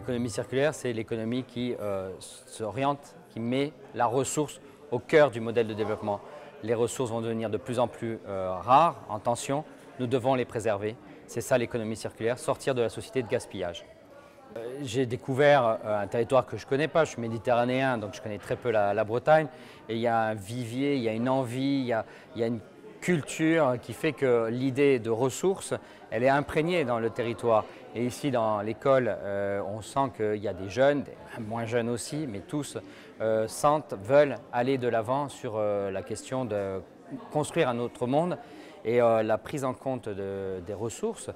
L'économie circulaire, c'est l'économie qui s'oriente, qui met la ressource au cœur du modèle de développement. Les ressources vont devenir de plus en plus rares, en tension, nous devons les préserver. C'est ça l'économie circulaire, sortir de la société de gaspillage. J'ai découvert un territoire que je ne connais pas, je suis méditerranéen, donc je connais très peu la Bretagne. Et il y a un vivier, il y a une envie, il y a une culture qui fait que l'idée de ressources, elle est imprégnée dans le territoire. Et ici, dans l'école, on sent qu'il y a des jeunes, des moins jeunes aussi, mais tous veulent aller de l'avant sur la question de construire un autre monde. Et la prise en compte des ressources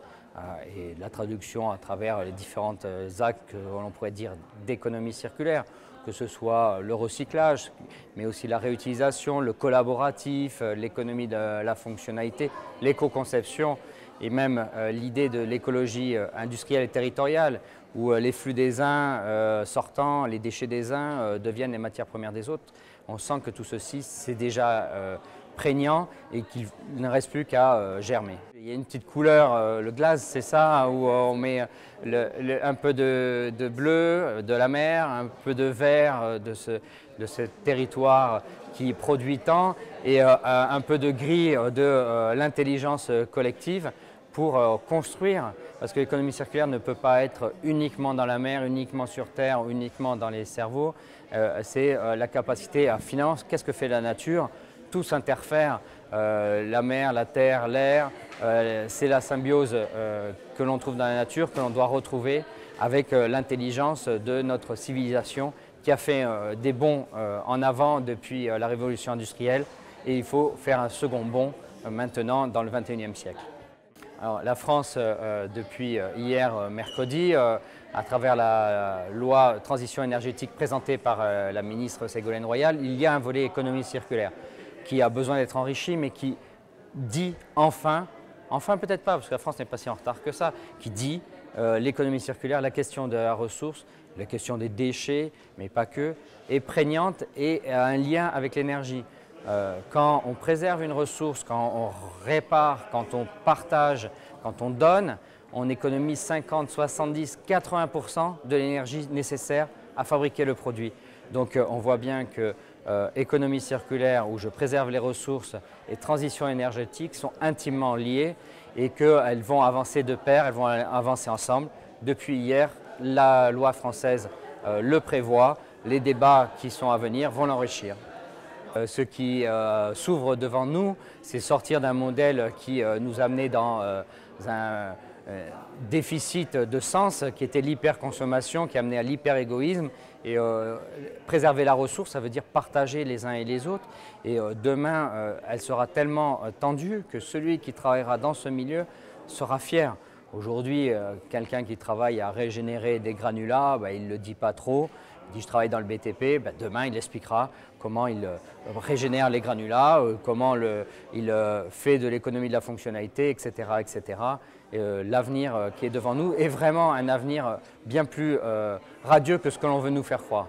et la traduction à travers les différents actes que l'on pourrait dire d'économie circulaire, que ce soit le recyclage, mais aussi la réutilisation, le collaboratif, l'économie de la fonctionnalité, l'éco-conception et même l'idée de l'écologie industrielle et territoriale, où les flux des uns sortant, les déchets des uns deviennent les matières premières des autres. On sent que tout ceci, c'est déjà prégnant et qu'il ne reste plus qu'à germer. Il y a une petite couleur, le glace, c'est ça, où on met un peu de bleu de la mer, un peu de vert de ce territoire qui produit tant et un peu de gris de l'intelligence collective pour construire, parce que l'économie circulaire ne peut pas être uniquement dans la mer, uniquement sur Terre, uniquement dans les cerveaux. C'est la capacité à financer. Qu'est-ce que fait la nature? Tout s'interfère, la mer, la terre, l'air, c'est la symbiose que l'on trouve dans la nature, que l'on doit retrouver avec l'intelligence de notre civilisation qui a fait des bonds en avant depuis la révolution industrielle et il faut faire un second bond maintenant dans le XXIe siècle. Alors, la France, depuis hier mercredi, à travers la loi transition énergétique présentée par la ministre Ségolène Royal, il y a un volet économie circulaire qui a besoin d'être enrichi, mais qui dit enfin peut-être pas, parce que la France n'est pas si en retard que ça, qui dit l'économie circulaire, la question de la ressource, la question des déchets, mais pas que, est prégnante et a un lien avec l'énergie. Quand on préserve une ressource, quand on répare, quand on partage, quand on donne, on économise 50, 70, 80% de l'énergie nécessaire à fabriquer le produit. Donc on voit bien que économie circulaire, où je préserve les ressources, et transition énergétique sont intimement liées et qu'elles vont avancer de pair, elles vont avancer ensemble. Depuis hier, la loi française le prévoit, les débats qui sont à venir vont l'enrichir. Ce qui s'ouvre devant nous, c'est sortir d'un modèle qui nous amenait dans un déficit de sens qui était l'hyperconsommation, qui amenait à l'hyper-égoïsme. Et préserver la ressource, ça veut dire partager les uns et les autres. Et demain, elle sera tellement tendue que celui qui travaillera dans ce milieu sera fier. Aujourd'hui, quelqu'un qui travaille à régénérer des granulats, il ne le dit pas trop. Il dit je travaille dans le BTP, demain il expliquera comment il régénère les granulats, comment il fait de l'économie de la fonctionnalité, etc. etc. L'avenir qui est devant nous est vraiment un avenir bien plus radieux que ce que l'on veut nous faire croire.